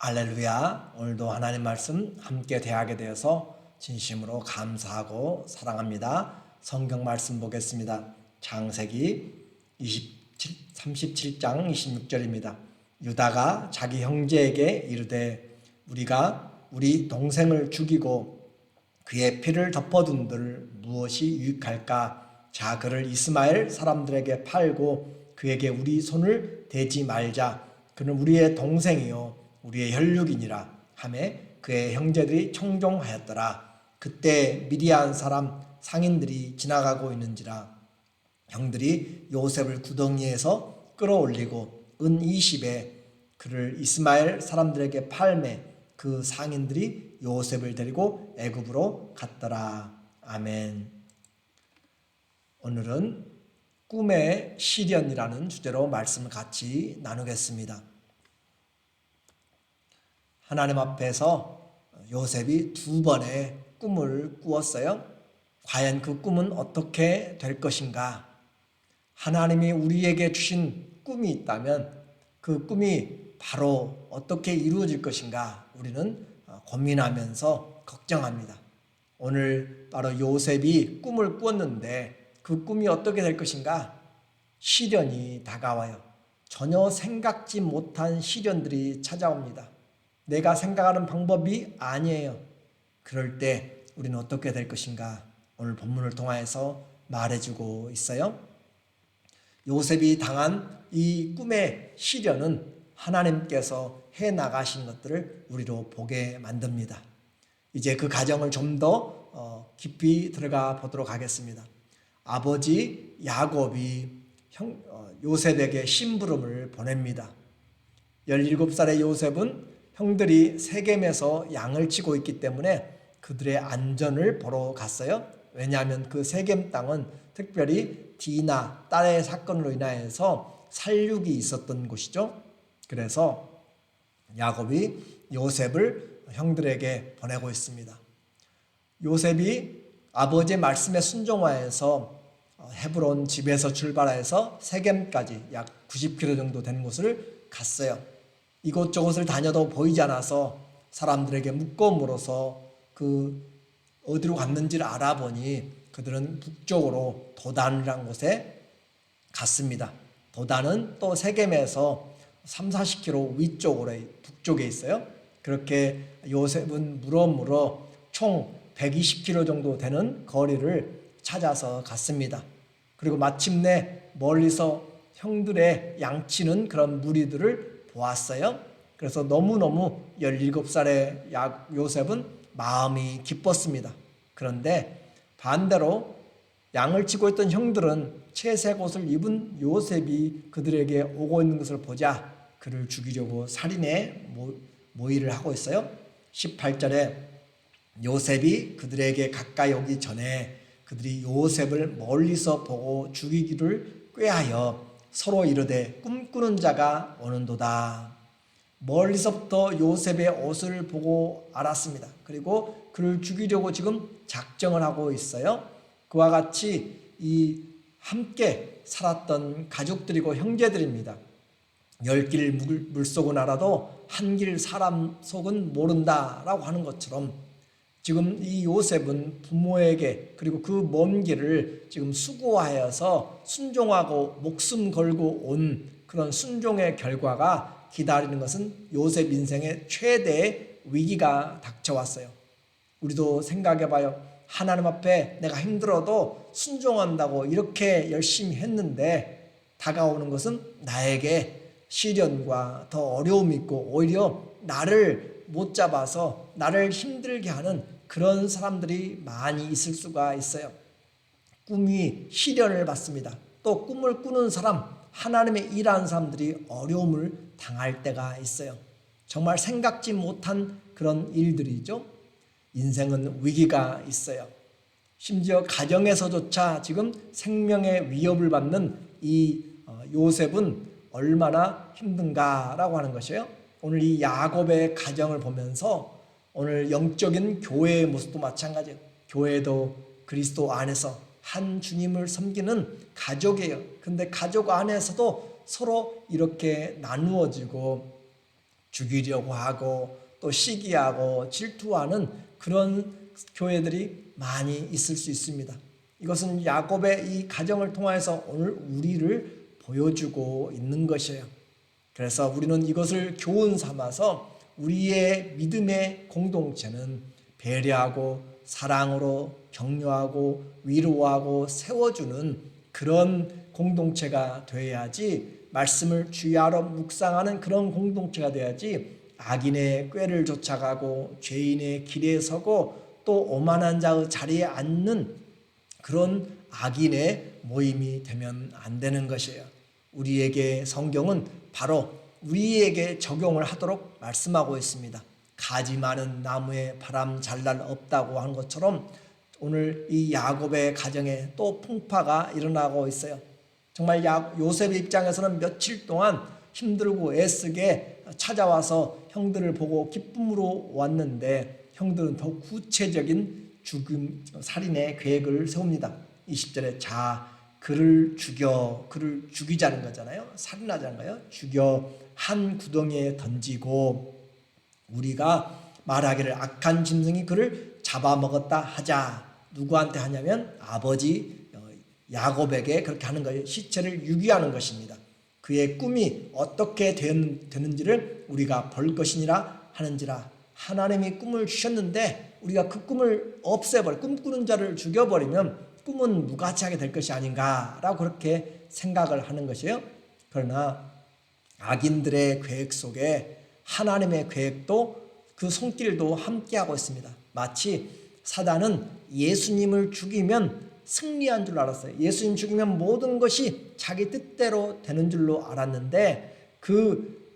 할렐루야. 오늘도 하나님 말씀 함께 대하게 되어서 진심으로 감사하고 사랑합니다. 성경 말씀 보겠습니다. 창세기 37장 26절입니다. 유다가 자기 형제에게 이르되 우리가 우리 동생을 죽이고 그의 피를 덮어둔들 무엇이 유익할까? 자, 그를 이스마엘 사람들에게 팔고 그에게 우리 손을 대지 말자. 그는 우리의 동생이요 우리의 혈육이니라 하매 그의 형제들이 청종하였더라. 그때 미디안 사람 상인들이 지나가고 있는지라 형들이 요셉을 구덩이에서 끌어올리고 은 20에 그를 이스마엘 사람들에게 팔매 그 상인들이 요셉을 데리고 애굽으로 갔더라. 아멘. 오늘은 꿈의 시련이라는 주제로 말씀을 같이 나누겠습니다. 하나님 앞에서 요셉이 2번의 꿈을 꾸었어요. 과연 그 꿈은 어떻게 될 것인가? 하나님이 우리에게 주신 꿈이 있다면 그 꿈이 바로 어떻게 이루어질 것인가? 우리는 고민하면서 걱정합니다. 오늘 바로 요셉이 꿈을 꾸었는데 그 꿈이 어떻게 될 것인가? 시련이 다가와요. 전혀 생각지 못한 시련들이 찾아옵니다. 내가 생각하는 방법이 아니에요. 그럴 때 우리는 어떻게 될 것인가? 오늘 본문을 통해서 말해주고 있어요. 요셉이 당한 이 꿈의 시련은 하나님께서 해나가신 것들을 우리로 보게 만듭니다. 이제 그 과정을 좀 더 깊이 들어가 보도록 하겠습니다. 아버지 야곱이 요셉에게 심부름을 보냅니다. 17살의 요셉은 형들이 세겜에서 양을 치고 있기 때문에 그들의 안전을 보러 갔어요. 왜냐하면 그 세겜 땅은 특별히 디나 딸의 사건으로 인하여서 살육이 있었던 곳이죠. 그래서 야곱이 요셉을 형들에게 보내고 있습니다. 요셉이 아버지의 말씀에 순종하여서 헤브론 집에서 출발해서 세겜까지 약 90km 정도 되는 곳을 갔어요. 이곳저곳을 다녀도 보이지 않아서 사람들에게 묻고 물어서 어디로 갔는지를 알아보니 그들은 북쪽으로 도단이라는 곳에 갔습니다. 도단은 또 세겜에서 30-40km 위쪽으로 북쪽에 있어요. 그렇게 요셉은 물어 총 120km 정도 되는 거리를 찾아서 갔습니다. 그리고 마침내 멀리서 형들의 양치는 그런 무리들을 보았어요. 그래서 너무너무 17살의 요셉은 마음이 기뻤습니다. 그런데 반대로 양을 치고 있던 형들은 채색 옷을 입은 요셉이 그들에게 오고 있는 것을 보자 그를 죽이려고 살인의 모의를 하고 있어요. 18절에 요셉이 그들에게 가까이 오기 전에 그들이 요셉을 멀리서 보고 죽이기를 꾀하여 서로 이르되 꿈꾸는 자가 오는도다. 멀리서부터 요셉의 옷을 보고 알았습니다. 그리고 그를 죽이려고 지금 작정을 하고 있어요. 그와 같이 이 함께 살았던 가족들이고 형제들입니다. 10길 물속은 알아도 한 길 사람 속은 모른다라고 하는 것처럼 지금 이 요셉은 부모에게 그리고 그 먼 길을 지금 수고하여서 순종하고 목숨 걸고 온 그런 순종의 결과가 기다리는 것은 요셉 인생의 최대의 위기가 닥쳐왔어요. 우리도 생각해봐요. 하나님 앞에 내가 힘들어도 순종한다고 이렇게 열심히 했는데 다가오는 것은 나에게 시련과 더 어려움이 있고 오히려 나를 못 잡아서 나를 힘들게 하는 그런 사람들이 많이 있을 수가 있어요. 꿈이 시련을 받습니다. 또 꿈을 꾸는 사람, 하나님의 일하는 사람들이 어려움을 당할 때가 있어요. 정말 생각지 못한 그런 일들이죠. 인생은 위기가 있어요. 심지어 가정에서조차 지금 생명의 위협을 받는 이 요셉은 얼마나 힘든가라고 하는 것이에요. 오늘 이 야곱의 가정을 보면서 오늘 영적인 교회의 모습도 마찬가지예요. 교회도 그리스도 안에서 한 주님을 섬기는 가족이에요. 근데 가족 안에서도 서로 이렇게 나누어지고 죽이려고 하고 또 시기하고 질투하는 그런 교회들이 많이 있을 수 있습니다. 이것은 야곱의 이 가정을 통해서 오늘 우리를 보여주고 있는 것이에요. 그래서 우리는 이것을 교훈 삼아서 우리의 믿음의 공동체는 배려하고 사랑으로 격려하고 위로하고 세워주는 그런 공동체가 되어야지, 말씀을 주야로 묵상하는 그런 공동체가 돼야지 악인의 꾀를 쫓아가고 죄인의 길에 서고 또 오만한 자의 자리에 앉는 그런 악인의 모임이 되면 안 되는 것이에요. 우리에게 성경은 바로 우리에게 적용을 하도록 말씀하고 있습니다. 가지 많은 나무에 바람 잘 날 없다고 하는 것처럼 오늘 이 야곱의 가정에 또 풍파가 일어나고 있어요. 정말 요셉의 입장에서는 며칠 동안 힘들고 애쓰게 찾아와서 형들을 보고 기쁨으로 왔는데 형들은 더 구체적인 죽음, 살인의 계획을 세웁니다. 20절에 자 그를 죽이자는 거잖아요. 살인하자는 거예요. 죽여 한 구덩이에 던지고 우리가 말하기를 악한 짐승이 그를 잡아먹었다 하자. 누구한테 하냐면 아버지 야곱에게 그렇게 하는 거예요. 시체를 유기하는 것입니다. 그의 꿈이 어떻게 되는지를 우리가 볼 것이니라 하는지라. 하나님이 꿈을 주셨는데 우리가 그 꿈을 꿈꾸는 자를 죽여버리면 꿈은 무가치하게 될 것이 아닌가라고 그렇게 생각을 하는 것이에요. 그러나 악인들의 계획 속에 하나님의 계획도 그 손길도 함께하고 있습니다. 마치 사단은 예수님을 죽이면 승리한 줄 알았어요. 예수님 죽이면 모든 것이 자기 뜻대로 되는 줄로 알았는데 그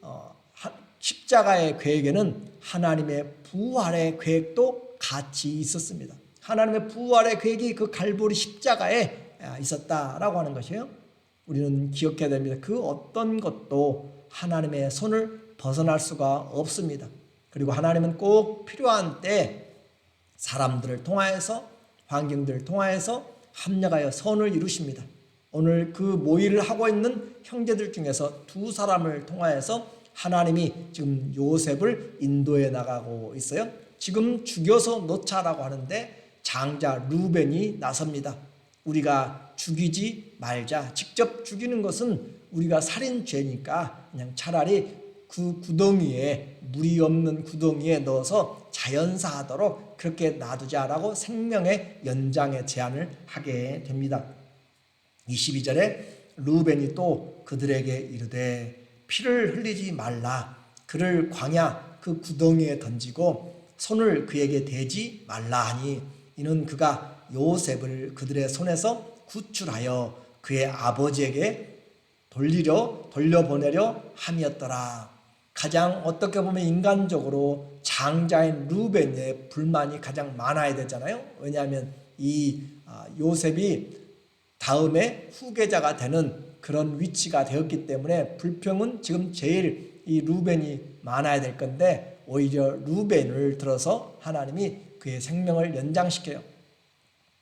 십자가의 계획에는 하나님의 부활의 계획도 같이 있었습니다. 하나님의 부활의 계획이 그 갈보리 십자가에 있었다라고 하는 것이에요. 우리는 기억해야 됩니다. 그 어떤 것도 하나님의 손을 벗어날 수가 없습니다. 그리고 하나님은 꼭 필요한 때 사람들을 통하여서 환경들을 통하여서 합력하여 선을 이루십니다. 오늘 그 모의를 하고 있는 형제들 중에서 두 사람을 통하여서 하나님이 지금 요셉을 인도해 나가고 있어요. 지금 죽여서 놓자라고 하는데 장자 루벤이 나섭니다. 우리가 죽이지 말자. 직접 죽이는 것은 우리가 살인죄니까 그냥 차라리 그 구덩이에, 물이 없는 구덩이에 넣어서 자연사하도록 그렇게 놔두자라고 생명의 연장의 제안을 하게 됩니다. 22절에 루벤이 또 그들에게 이르되 피를 흘리지 말라. 그를 광야 그 구덩이에 던지고 손을 그에게 대지 말라 하니 이는 그가 요셉을 그들의 손에서 구출하여 그의 아버지에게 돌려보내려 함이었더라. 가장 어떻게 보면 인간적으로 장자인 루벤의 불만이 가장 많아야 되잖아요. 왜냐하면 이 요셉이 다음에 후계자가 되는 그런 위치가 되었기 때문에 불평은 지금 제일 이 루벤이 많아야 될 건데 오히려 루벤을 들어서 하나님이 그의 생명을 연장시켜요.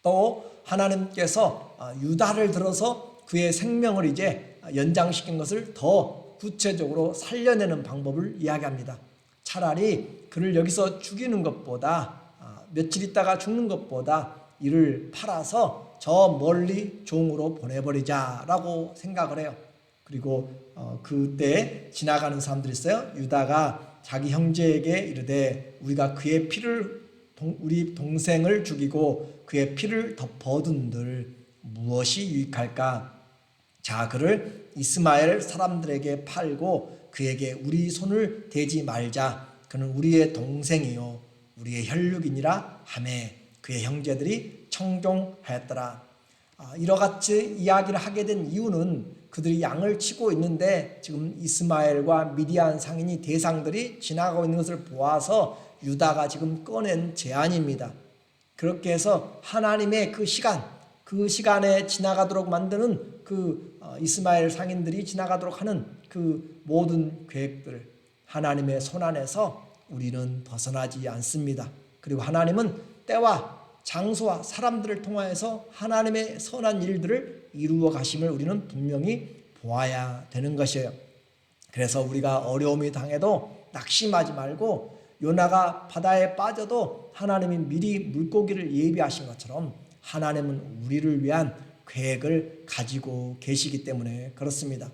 또 하나님께서 유다를 들어서 그의 생명을 이제 연장시킨 것을 더 구체적으로 살려내는 방법을 이야기합니다. 차라리 그를 여기서 죽이는 것보다 며칠 있다가 죽는 것보다 이를 팔아서 저 멀리 종으로 보내버리자라고 생각을 해요. 그리고 그때 지나가는 사람들이 있어요. 유다가 자기 형제에게 이르되 우리가 그의 피를 우리 동생을 죽이고 그의 피를 덮어둔들 무엇이 유익할까? 자 그를 이스마엘 사람들에게 팔고 그에게 우리 손을 대지 말자. 그는 우리의 동생이요 우리의 혈육이니라 하매 그의 형제들이 청종하였더라. 이러같이 이야기를 하게 된 이유는 그들이 양을 치고 있는데 지금 이스마엘과 미디안 상인이 대상들이 지나가고 있는 것을 보아서 유다가 지금 꺼낸 제안입니다. 그렇게 해서 하나님의 그 시간에 지나가도록 만드는 그 이스마엘 상인들이 지나가도록 하는 그 모든 계획들, 하나님의 손안에서 우리는 벗어나지 않습니다. 그리고 하나님은 때와 장소와 사람들을 통하여서 하나님의 선한 일들을 이루어 가심을 우리는 분명히 보아야 되는 것이에요. 그래서 우리가 어려움이 당해도 낙심하지 말고 요나가 바다에 빠져도 하나님이 미리 물고기를 예비하신 것처럼 하나님은 우리를 위한 계획을 가지고 계시기 때문에 그렇습니다.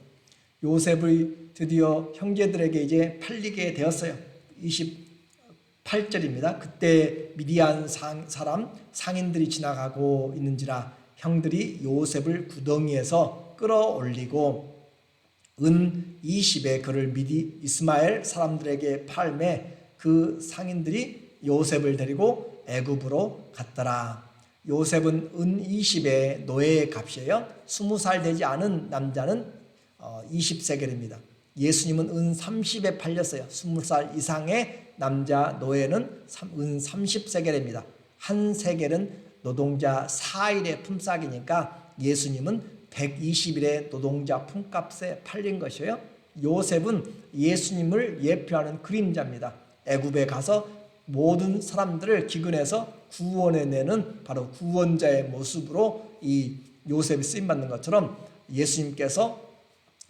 요셉이 드디어 형제들에게 이제 팔리게 되었어요. 28절입니다. 그때 미디안 사람 상인들이 지나가고 있는지라 형들이 요셉을 구덩이에서 끌어올리고 은 20에 그를 이스마엘 사람들에게 팔매 그 상인들이 요셉을 데리고 애굽으로 갔더라. 요셉은 은 20의 노예의 값이에요. 20살 되지 않은 남자는 20세겔입니다. 예수님은 은 30에 팔렸어요. 20살 이상의 남자 노예는 은 30세겔입니다. 한 세겔은 노동자 4일의 품삯이니까 예수님은 120일의 노동자 품값에 팔린 것이에요. 요셉은 예수님을 예표하는 그림자입니다. 애굽에 가서 모든 사람들을 기근해서 구원해내는 바로 구원자의 모습으로 이 요셉이 쓰임받는 것처럼 예수님께서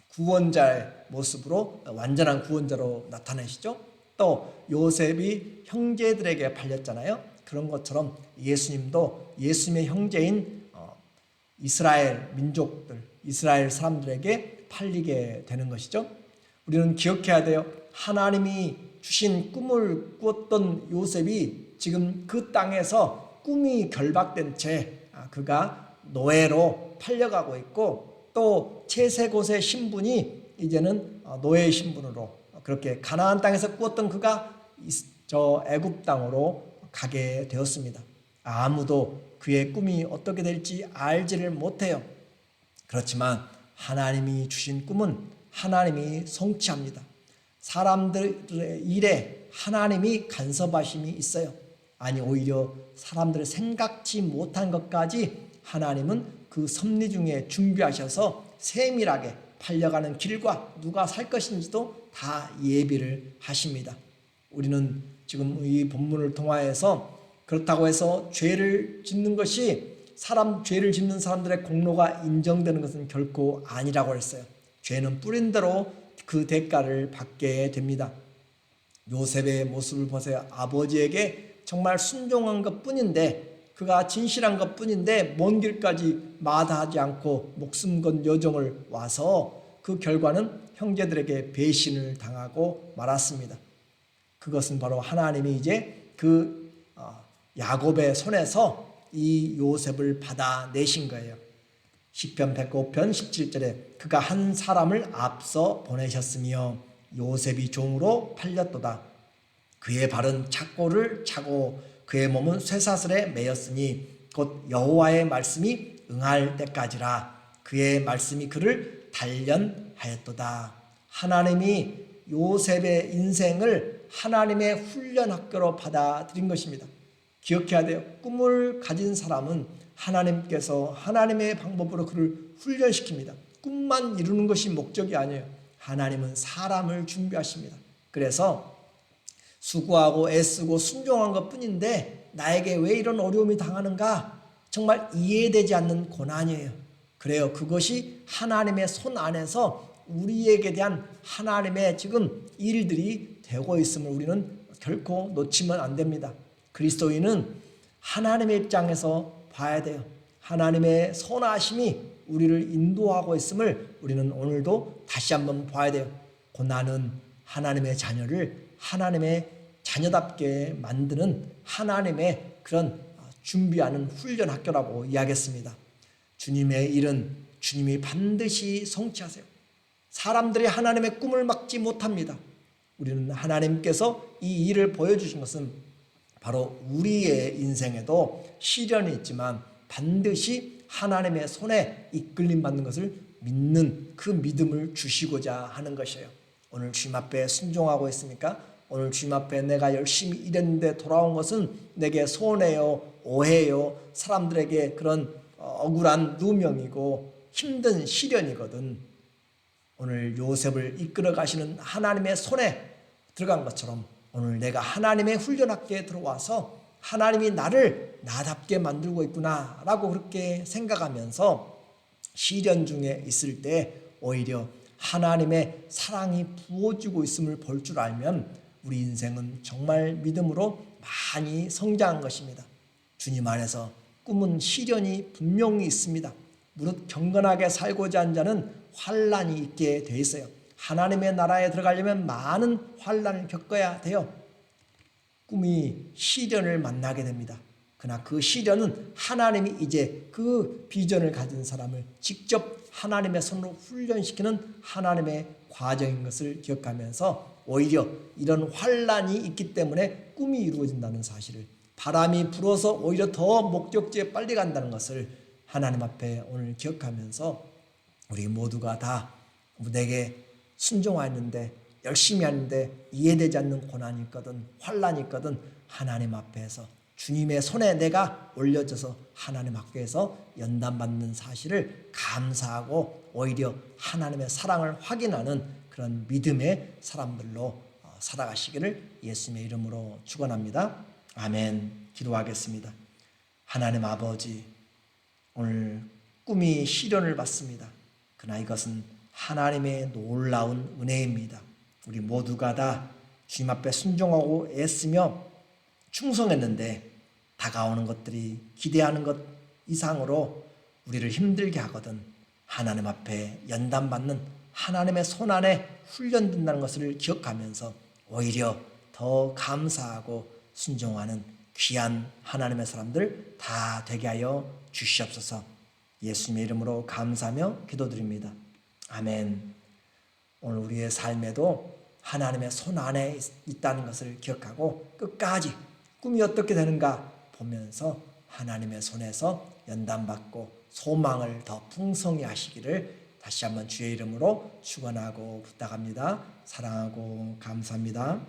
구원자의 모습으로 완전한 구원자로 나타내시죠. 또 요셉이 형제들에게 팔렸잖아요. 그런 것처럼 예수님도 예수님의 형제인 이스라엘 민족들, 이스라엘 사람들에게 팔리게 되는 것이죠. 우리는 기억해야 돼요. 하나님이 주신 꿈을 꾸었던 요셉이 지금 그 땅에서 꿈이 결박된 채 그가 노예로 팔려가고 있고 또 채색옷의 신분이 이제는 노예의 신분으로 그렇게 가나안 땅에서 꾸었던 그가 저 애굽 땅으로 가게 되었습니다. 아무도 그의 꿈이 어떻게 될지 알지를 못해요. 그렇지만 하나님이 주신 꿈은 하나님이 성취합니다. 사람들의 일에 하나님이 간섭하심이 있어요. 아니 오히려 사람들이 생각지 못한 것까지 하나님은 그 섭리 중에 준비하셔서 세밀하게 팔려가는 길과 누가 살 것인지도 다 예비를 하십니다. 우리는 지금 이 본문을 통하여서 그렇다고 해서 죄를 짓는 것이 죄를 짓는 사람들의 공로가 인정되는 것은 결코 아니라고 했어요. 죄는 뿌린 대로 그 대가를 받게 됩니다. 요셉의 모습을 보세요. 아버지에게 정말 순종한 것뿐인데 그가 진실한 것뿐인데 먼 길까지 마다하지 않고 목숨 건 여정을 와서 그 결과는 형제들에게 배신을 당하고 말았습니다. 그것은 바로 하나님이 이제 그 야곱의 손에서 이 요셉을 받아내신 거예요. 시편 109편 17절에 그가 한 사람을 앞서 보내셨으며 요셉이 종으로 팔렸도다. 그의 발은 착고를 차고 그의 몸은 쇠사슬에 매였으니 곧 여호와의 말씀이 응할 때까지라. 그의 말씀이 그를 단련하였도다. 하나님이 요셉의 인생을 하나님의 훈련 학교로 받아들인 것입니다. 기억해야 돼요. 꿈을 가진 사람은 하나님께서 하나님의 방법으로 그를 훈련시킵니다. 꿈만 이루는 것이 목적이 아니에요. 하나님은 사람을 준비하십니다. 그래서 수고하고 애쓰고 순종한 것뿐인데 나에게 왜 이런 어려움이 당하는가? 정말 이해되지 않는 고난이에요. 그래요. 그것이 하나님의 손 안에서 우리에게 대한 하나님의 지금 일들이 되고 있음을 우리는 결코 놓치면 안 됩니다. 그리스도인은 하나님의 입장에서 봐야 돼요. 하나님의 선하심이 우리를 인도하고 있음을 우리는 오늘도 다시 한번 봐야 돼요. 고난은 하나님의 자녀를 하나님의 자녀답게 만드는 하나님의 그런 준비하는 훈련 학교라고 이야기했습니다. 주님의 일은 주님이 반드시 성취하세요. 사람들이 하나님의 꿈을 막지 못합니다. 우리는 하나님께서 이 일을 보여주신 것은 바로 우리의 인생에도 시련이 있지만 반드시 하나님의 손에 이끌림 받는 것을 믿는 그 믿음을 주시고자 하는 것이에요. 오늘 주님 앞에 순종하고 있습니까? 오늘 주님 앞에 내가 열심히 일했는데 돌아온 것은 내게 손해요, 오해요, 사람들에게 그런 억울한 누명이고 힘든 시련이거든. 오늘 요셉을 이끌어 가시는 하나님의 손에 들어간 것처럼 오늘 내가 하나님의 훈련학교에 들어와서 하나님이 나를 나답게 만들고 있구나 라고 그렇게 생각하면서 시련 중에 있을 때 오히려 하나님의 사랑이 부어지고 있음을 볼 줄 알면 우리 인생은 정말 믿음으로 많이 성장한 것입니다. 주님 안에서 꿈은 시련이 분명히 있습니다. 무릇 경건하게 살고자 한 자는 환난이 있게 돼 있어요. 하나님의 나라에 들어가려면 많은 환난을 겪어야 돼요. 꿈이 시련을 만나게 됩니다. 그러나 그 시련은 하나님이 이제 그 비전을 가진 사람을 직접 하나님의 손으로 훈련시키는 하나님의 과정인 것을 기억하면서 오히려 이런 환난이 있기 때문에 꿈이 이루어진다는 사실을, 바람이 불어서 오히려 더 목적지에 빨리 간다는 것을 하나님 앞에 오늘 기억하면서 우리 모두가 다 내게 순종하는데 열심히 하는데 이해되지 않는 고난이 있거든 환난이 있거든 하나님 앞에서 주님의 손에 내가 올려져서 하나님 앞에서 연단받는 사실을 감사하고 오히려 하나님의 사랑을 확인하는 그런 믿음의 사람들로 살아가시기를 예수님의 이름으로 축원합니다. 아멘. 기도하겠습니다. 하나님 아버지, 오늘 꿈이 시련을 받습니다. 그러나 이것은 하나님의 놀라운 은혜입니다. 우리 모두가 다 주님 앞에 순종하고 애쓰며 충성했는데 다가오는 것들이 기대하는 것 이상으로 우리를 힘들게 하거든 하나님 앞에 연단받는 하나님의 손안에 훈련된다는 것을 기억하면서 오히려 더 감사하고 순종하는 귀한 하나님의 사람들 다 되게 하여 주시옵소서. 예수님의 이름으로 감사하며 기도드립니다. 아멘. 오늘 우리의 삶에도 하나님의 손 안에 있다는 것을 기억하고 끝까지 꿈이 어떻게 되는가 보면서 하나님의 손에서 연단받고 소망을 더 풍성히 하시기를 다시 한번 주의 이름으로 축원하고 부탁합니다. 사랑하고 감사합니다.